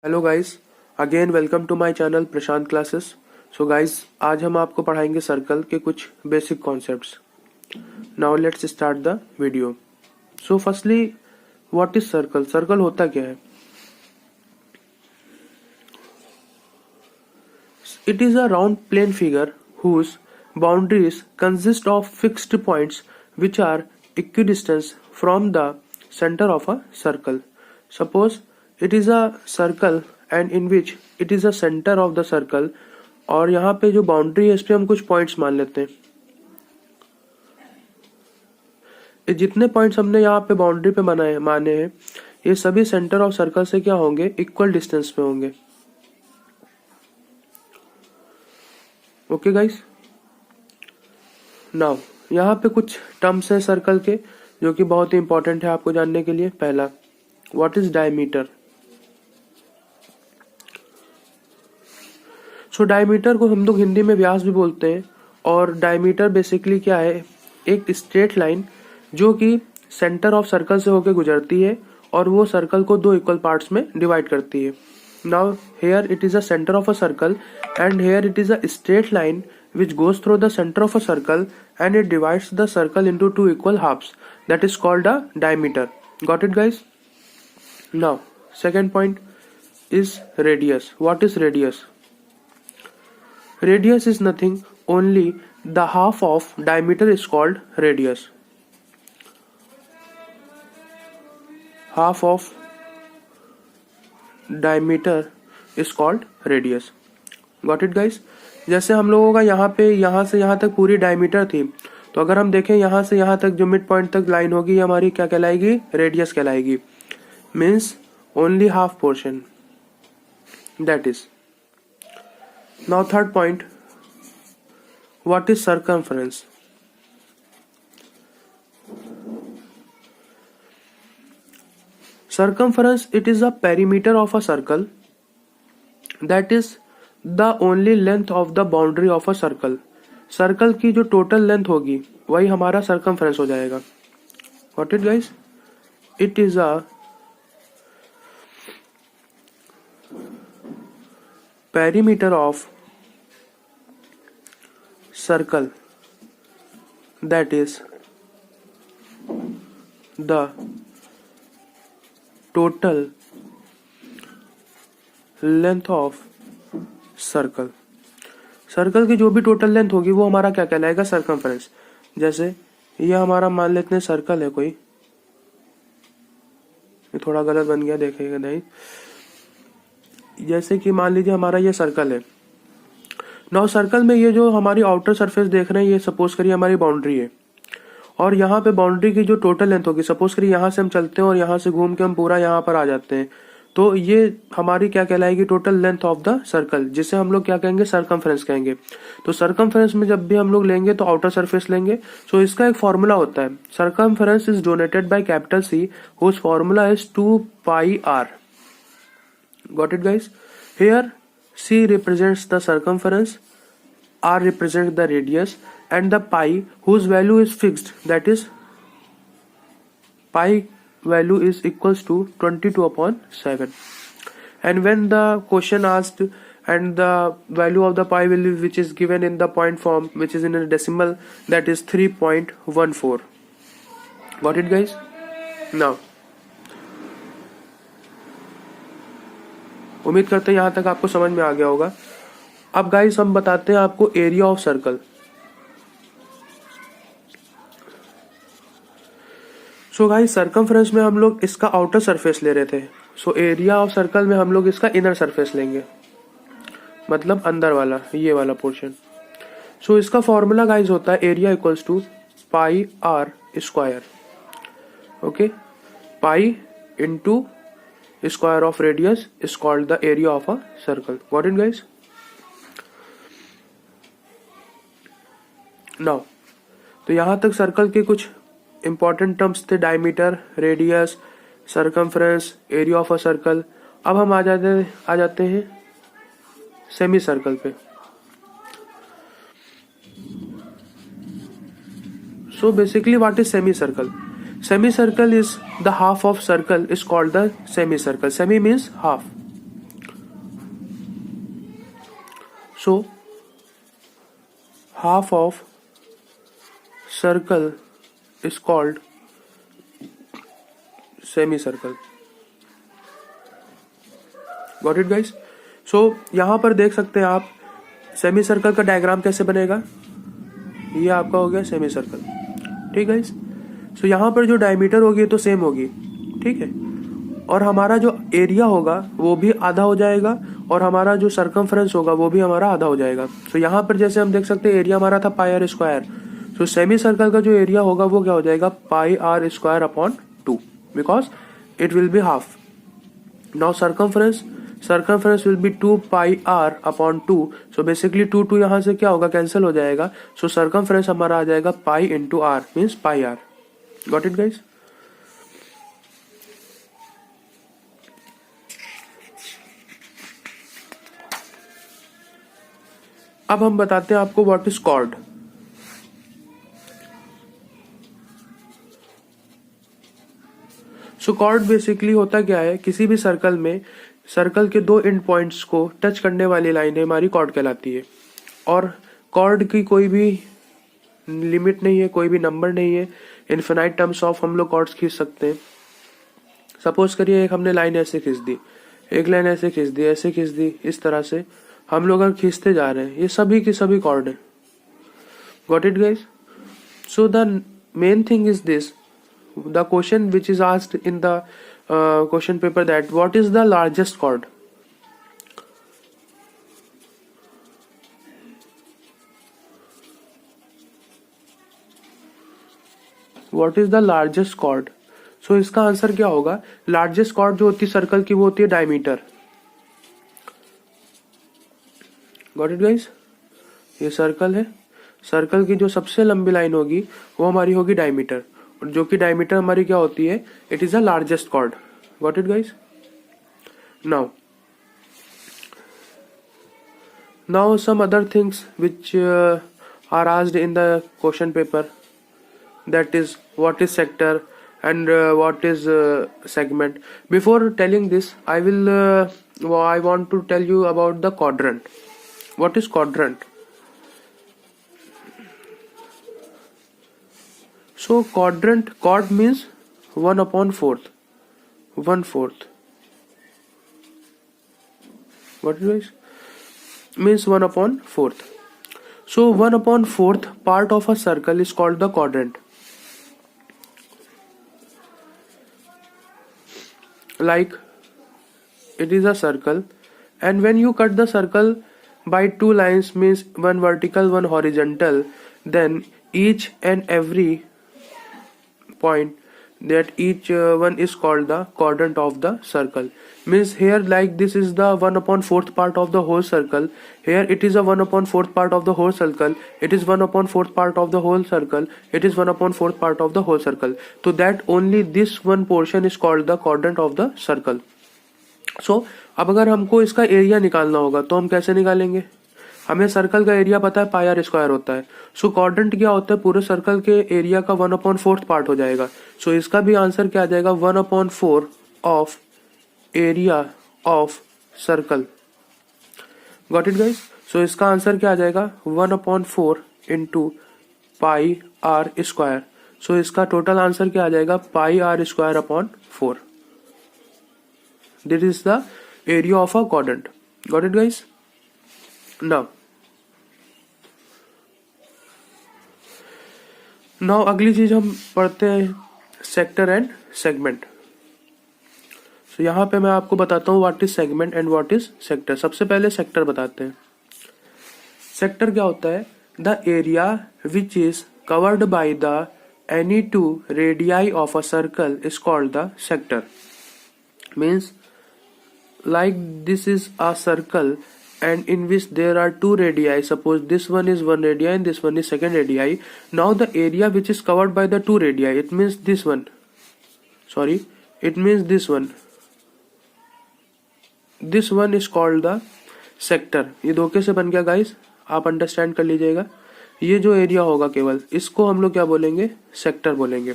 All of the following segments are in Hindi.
Hello guys, again welcome to my channel Prashant classes. So guys, आज हम आपको पढ़ाएंगे सर्कल के कुछ basic concepts. Now let's start the video. So firstly, what is circle? Circle होता क्या है? It is a round plane figure whose boundaries consist of fixed points which are equidistant from the center of a circle. Suppose it is a circle and in which it is a center of the circle, और यहाँ पे जो बाउंड्री है इस पे हम कुछ पॉइंट्स मान लेते हैं। ये जितने पॉइंट्स हमने यहाँ पे बाउंड्री पे माने हैं ये सभी सेंटर ऑफ सर्कल से क्या होंगे? इक्वल डिस्टेंस पे होंगे। ओके गाइस, नाउ यहाँ पे कुछ टर्म्स है सर्कल के जो कि बहुत ही इंपॉर्टेंट है आपको जानने के लिए। पहला, what is diameter? So diameter को हम लोग हिंदी में व्यास भी बोलते हैं, और डायमीटर बेसिकली क्या है? एक स्ट्रेट लाइन जो कि सेंटर ऑफ सर्कल से होकर गुजरती है और वो सर्कल को दो इक्वल पार्ट्स में डिवाइड करती है। Now here it is a centre of a circle and here it is a straight line which goes through the center of a circle and it divides the circle into two equal halves. That is called a diameter. Got it guys? Now second point is radius. What is radius? Radius is nothing, only the half of diameter is called radius. Half of diameter is called radius. Got it guys? जैसे हम लोगों का यहाँ पे यहाँ से यहाँ तक पूरी डायमीटर थी, तो अगर हम देखें यहाँ से यहाँ तक जो मिड पॉइंट तक लाइन होगी हमारी क्या कहलाएगी? रेडियस कहलाएगी। Means only half portion, that is. Now third point, what is circumference? Circumference it is a perimeter of a circle that is the only length of the boundary of a circle. Circle की जो टोटल लेंथ होगी वही हमारा सर्कमफ्रेंस हो जाएगा। What it guys? It is a perimeter of circle that is the total length of circle. Circle की जो भी टोटल लेंथ होगी वो हमारा क्या कहलाएगा? सर्कमफ्रेंस। जैसे ये हमारा मान लेते हैं सर्कल है कोई, ये थोड़ा गलत बन गया, देखिएगा नहीं। जैसे कि मान लीजिए हमारा ये सर्कल है। नाउ सर्कल में ये जो हमारी आउटर सरफेस देख रहे हैं ये सपोज करिए हमारी बाउंड्री है, और यहाँ पे बाउंड्री की जो टोटल लेंथ होगी, सपोज करिए यहाँ से हम चलते हैं और यहाँ से घूम के हम पूरा यहाँ पर आ जाते हैं, तो ये हमारी क्या कहलाएगी? Total length of the circle, जिसे हम लोग क्या कहेंगे? सर्कमफ्रेंस कहेंगे। तो सर्कमफ्रेंस में जब भी हम लोग लेंगे तो आउटर सरफेस लेंगे। सो इसका एक फॉर्मूला होता है, circumference is donated by capital C whose formula is 2πr. Got it guys? Here c represents the circumference, r represents the radius, and the pi whose value is fixed, that is pi value is equals to 22/7. And when the question asked and the value of the pi value which is given in the point form which is in a decimal, that is 3.14. got it guys? now उम्मीद करते हैं यहाँ तक आपको समझ में आ गया होगा। अब गाइस हम बताते हैं आपको area of circle. So guys, circumference में हम लोग इसका आउटर सरफेस ले रहे थे, सो एरिया ऑफ सर्कल में हम लोग इसका इनर सरफेस लेंगे, मतलब अंदर वाला, ये वाला पोर्शन। सो इसका फॉर्मूला गाइस होता है area equals to pi r square. Okay, pi into square of radius is called the area of a circle. Got it guys? Now तो यहां तक सर्कल के कुछ इंपॉर्टेंट टर्म्स थे, diameter, radius, circumference, area of a circle. अब हम आ जाते हैं सेमी सर्कल पे। So basically what is semicircle? Semicircle is the half of circle is called the semicircle. Semi means half. So half of circle is called semicircle. Got it guys? So यहाँ पर देख सकते हैं आप सेमी सर्कल का डायग्राम कैसे बनेगा। ये आपका हो गया सेमी सर्कल, ठीक है। सो यहाँ पर जो डायमीटर होगी तो सेम होगी, ठीक है, और हमारा जो एरिया होगा वो भी आधा हो जाएगा और हमारा जो सरकमफ्रेंस होगा वो भी हमारा आधा हो जाएगा। तो यहाँ पर जैसे हम देख सकते हैं एरिया हमारा था पाई आर स्क्वायर, तो सेमी सर्कल का जो एरिया होगा वो क्या हो जाएगा pi r square upon 2 because it will be half. Now circumference will be 2 pi r upon 2, so basically 2 यहाँ से क्या होगा कैंसिल हो जाएगा। सो सरकमफ्रेंस हमारा आ जाएगा pi into r means pi r. Got it guys? अब हम बताते हैं आपको what is chord. So chord basically होता क्या है, किसी भी सर्कल में सर्कल के 2 एंड पॉइंट्स को टच करने वाली लाइन हमारी कॉर्ड कहलाती है। और कॉर्ड की कोई भी लिमिट नहीं है, कोई भी नंबर नहीं है, इनफिनाइट टर्म्स ऑफ हम लोग कॉर्ड्स खींच सकते हैं। सपोज करिए एक हमने लाइन ऐसे खींच दी, एक लाइन ऐसे खींच दी, ऐसे खींच दी, इस तरह से हम लोग अगर खींचते जा रहे हैं, ये सभी की सभी कॉर्ड है। Got it guys? So the main thing is this, the question which is asked in the question paper, that what is the largest chord. What is the largest chord? So इसका आंसर क्या होगा, लार्जेस्ट कॉर्ड जो होती है सर्कल की वो होती है डायमीटर। Got it guys? ये सर्कल है, सर्कल की जो सबसे लंबी लाइन होगी वो हमारी होगी डायमीटर, और जो कि डायमीटर हमारी क्या होती है, it is the largest chord. Got it guys? Now some other things which are asked in the question paper, that is what is sector and what is segment. Before telling this, I want to tell you about the quadrant. What is quadrant? So chord means 1/4, 1/4. What it is? Means 1/4. So 1/4 part of a circle is called the quadrant. Like it is a circle, and when you cut the circle by 2 lines, means one vertical, one horizontal, then each and every point, that each one is called the quadrant of the circle. Means here, like this is the 1/4 part of the whole circle, here it is a 1/4 part of the whole circle, it is 1/4 part of the whole circle, it is 1/4 part of the whole circle, so that only this one portion is called the quadrant of the circle. So अब अगर हमको इसका एरिया निकालना होगा तो हम कैसे निकालेंगे, हमें सर्कल का एरिया पता है पाई आर स्क्वायर होता है। सो क्वाड्रेंट क्या होता है, पूरे सर्कल के एरिया का 1/4 पार्ट हो जाएगा। सो इसका भी आंसर क्या आ जाएगा, 1/4 of area of circle. Got it guys? So इसका आंसर क्या आ जाएगा, 1/4 into pi r square. So इसका टोटल आंसर क्या आ जाएगा, pi r square upon 4। This is the area of a quadrant. Got it guys? Now अगली चीज हम पढ़ते हैं सेक्टर एंड सेगमेंट। सो यहाँ पे मैं आपको बताता हूँ what is segment and what is sector. सबसे पहले सेक्टर बताते हैं। सेक्टर क्या होता है, the area which is covered by the any 2 radii of a circle is called the sector. Means like this is a circle and in which there are 2 radii, suppose this one is 1 radii and this one is 2nd radii. Now the area which is covered by the 2 radii, it means this one, this one is called the sector. ये दो कैसे बन गया गाइस, आप अंडरस्टैंड कर लीजिएगा। ये जो एरिया होगा केवल इसको हम लोग क्या बोलेंगे, सेक्टर बोलेंगे।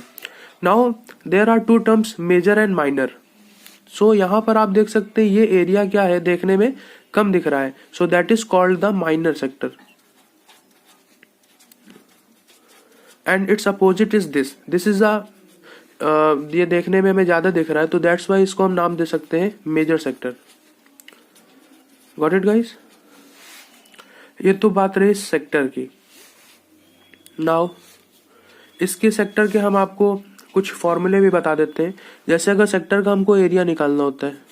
Now there are 2 terms, major and minor. So यहाँ पर आप देख सकते हैं ये एरिया क्या है, देखने में कम दिख रहा है, so that is called the minor sector and it's opposite is this is a ये देखने में हमें ज्यादा दिख रहा है तो दैट्स वाई इसको हम नाम दे सकते हैं major sector. Got it guys? ये तो बात रही सेक्टर की। नाउ इसके सेक्टर के हम आपको कुछ फॉर्मूले भी बता देते हैं। जैसे अगर सेक्टर का हमको एरिया निकालना होता है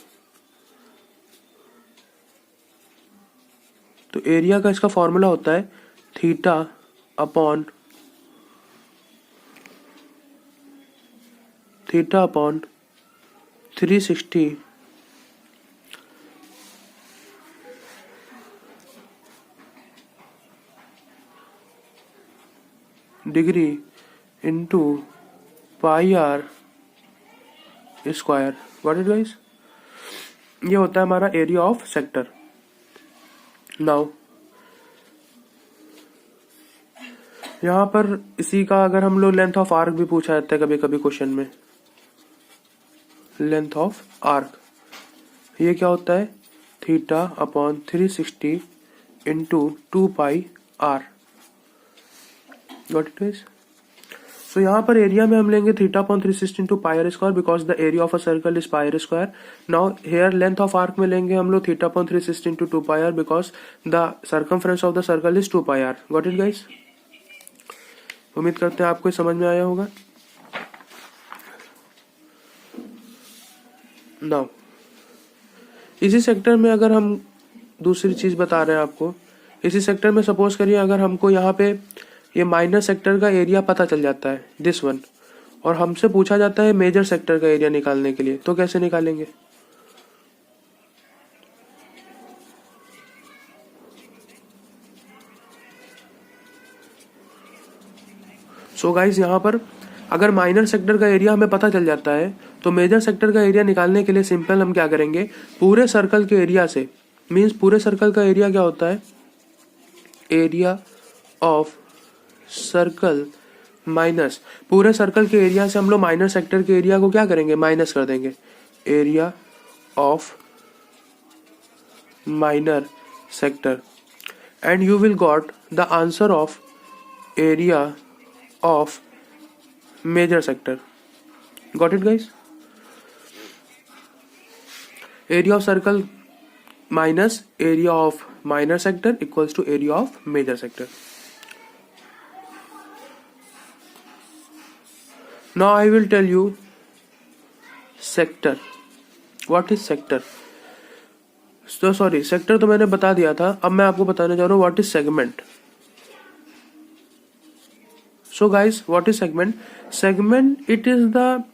तो एरिया का इसका फॉर्मूला होता है theta upon 360 degree into pi r square. What it guys? ये होता है हमारा एरिया ऑफ सेक्टर। नाउ यहां पर इसी का अगर हम लोग लेंथ ऑफ आर्क भी पूछा जाता है कभी कभी क्वेश्चन में, लेंथ ऑफ आर्क ये क्या होता है theta upon 360 into 2 pi r. Got it guys? So यहाँ पर एरिया में हम लेंगे theta upon 360 into pi r square because the area of a circle is pi r square. Now here length of arc में लेंगे हम लोग theta upon 360 into 2 pi r because the circumference of the circle is 2 pi r. Got it guys? उम्मीद करते हैं आपको समझ में आया होगा। नाउ इसी सेक्टर में अगर हम दूसरी चीज बता रहे हैं आपको, इसी सेक्टर में सपोज करिए अगर हमको यहाँ पे ये माइनर सेक्टर का एरिया पता चल जाता है दिस वन, और हमसे पूछा जाता है मेजर सेक्टर का एरिया निकालने के लिए, तो कैसे निकालेंगे? सो गाइस यहाँ पर अगर माइनर सेक्टर का एरिया हमें पता चल जाता है तो मेजर सेक्टर का एरिया निकालने के लिए सिंपल हम क्या करेंगे, पूरे सर्कल के एरिया से, मींस पूरे सर्कल का एरिया क्या होता है एरिया ऑफ सर्कल माइनस, पूरे सर्कल के एरिया से हम लोग माइनर सेक्टर के एरिया को क्या करेंगे माइनस कर देंगे, area of minor sector and you will got the answer of area of major sector. Got it guys? Area of circle minus area of minor sector equals to area of major sector. Now I will tell you sector. What is sector? So sorry, sector तो मैंने बता दिया था, अब मैं आपको बताने जा रहा हूँ what is segment. So guys, what is segment? Segment it is the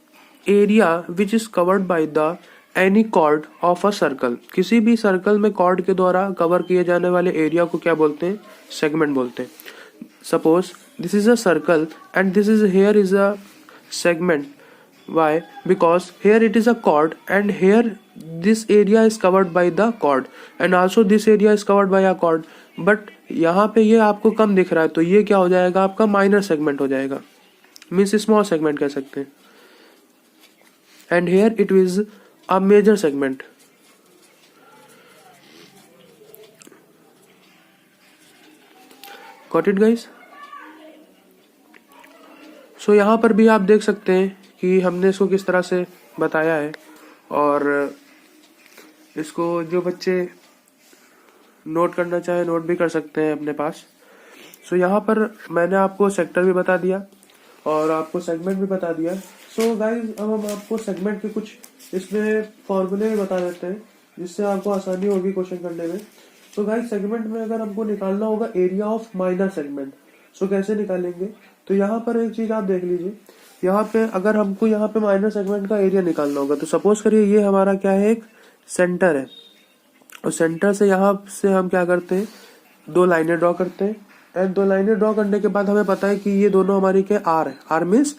area which is covered by the any chord of a circle. किसी भी सर्कल में chord के द्वारा कवर किए जाने वाले एरिया को क्या बोलते हैं? सेगमेंट बोलते हैं। Suppose this is a circle and this is here is a segment. Why? Because here it is a chord and here this area is covered by the chord and also this area is covered by a chord, but यहाँ पे ये आपको कम दिख रहा है तो ये क्या हो जाएगा आपका माइनर सेगमेंट हो जाएगा, मीन्स स्मॉल सेगमेंट कह सकते हैं। And here it is a major segment. Got it guys? सो यहाँ पर भी आप देख सकते हैं कि हमने इसको किस तरह से बताया है, और इसको जो बच्चे नोट करना चाहे नोट भी कर सकते हैं अपने पास। सो यहाँ पर मैंने आपको सेक्टर भी बता दिया और आपको सेगमेंट भी बता दिया। सो गाइस अब हम आपको सेगमेंट के कुछ इसमें फॉर्मूले भी बता देते हैं जिससे आपको आसानी होगी क्वेश्चन करने में। सो गाइस सेगमेंट में अगर हमको निकालना होगा एरिया ऑफ माइनर सेगमेंट, सो कैसे निकालेंगे? तो यहाँ पर एक चीज आप देख लीजिए, यहाँ पे अगर हमको यहाँ पे माइनर सेगमेंट का एरिया निकालना होगा तो सपोज करिए ये हमारा क्या है एक सेंटर है, और सेंटर से यहाँ से हम क्या करते हैं दो लाइनें ड्रॉ करते हैं, एंड दो लाइनें ड्रॉ करने के बाद हमें पता है कि ये दोनों हमारी क्या आर है, R means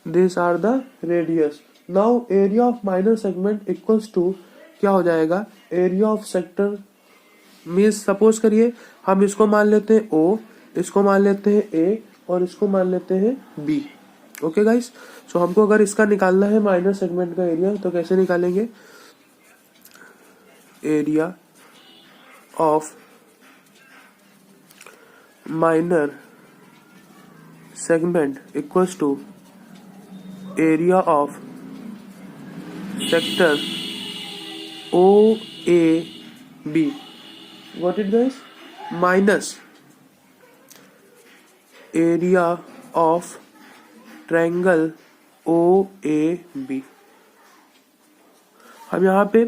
this are the radius. Now area of minor segment equals to क्या हो जाएगा area of sector, means suppose करिए हम इसको मान लेते हैं ओ, इसको मान लेते हैं ए और इसको मान लेते हैं बी। ओके गाइस, सो हमको अगर इसका निकालना है माइनर सेगमेंट का एरिया तो कैसे निकालेंगे, area of minor segment equals to area of sector O A B. Got it guys? Minus area of triangle OAB. हम यहाँ पे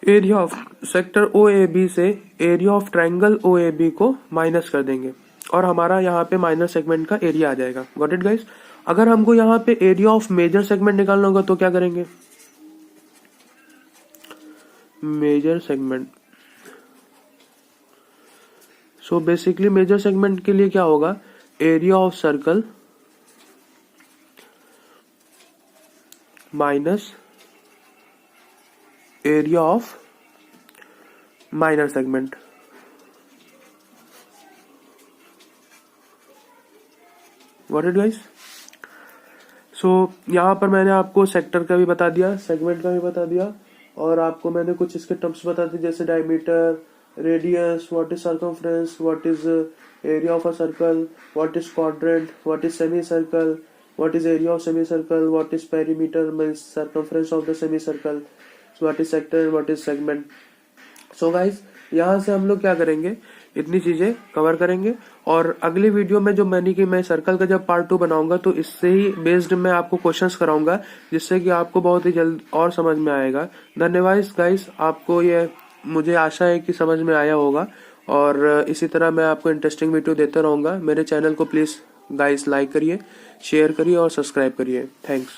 एरिया ऑफ सेक्टर OAB से एरिया ऑफ ट्रायंगल OAB को माइनस कर देंगे और हमारा यहाँ पे माइनर सेगमेंट का एरिया आ जाएगा. Got it guys? अगर हमको यहाँ पे एरिया ऑफ मेजर सेगमेंट निकालना होगा तो क्या करेंगे? Major segment. So basically major segment के लिए क्या होगा? Area of circle minus area of minor segment. Got it guys? So यहाँ पर मैंने आपको सेक्टर का भी बता दिया, सेगमेंट का भी बता दिया और आपको मैंने कुछ इसके टर्म्स बता दिए जैसे diameter, radius, what is circumference, what is area of a circle, what is quadrant, what is semicircle, what is area of semicircle, what is perimeter, means circumference of the semicircle, so what is sector, what is segment. So guys, यहाँ से हम लोग क्या करेंगे? इतनी चीजें कवर करेंगे और अगली वीडियो में जो मैं सर्कल का जब पार्ट 2 बनाऊंगा तो इससे ही बेस्ड मैं आपको क्वेश्चंस कराऊंगा जिससे कि आपको बहुत ही जल्द और समझ में आएगा. धन्यवाद गाइस, आपको ये मुझे आशा है कि समझ में आया होगा और इसी तरह मैं आपको इंटरेस्टिंग वीडियो देता रहूंगा. मेरे चैनल को प्लीज गाइस लाइक करिए, शेयर करिए और सब्सक्राइब करिए. थैंक्स.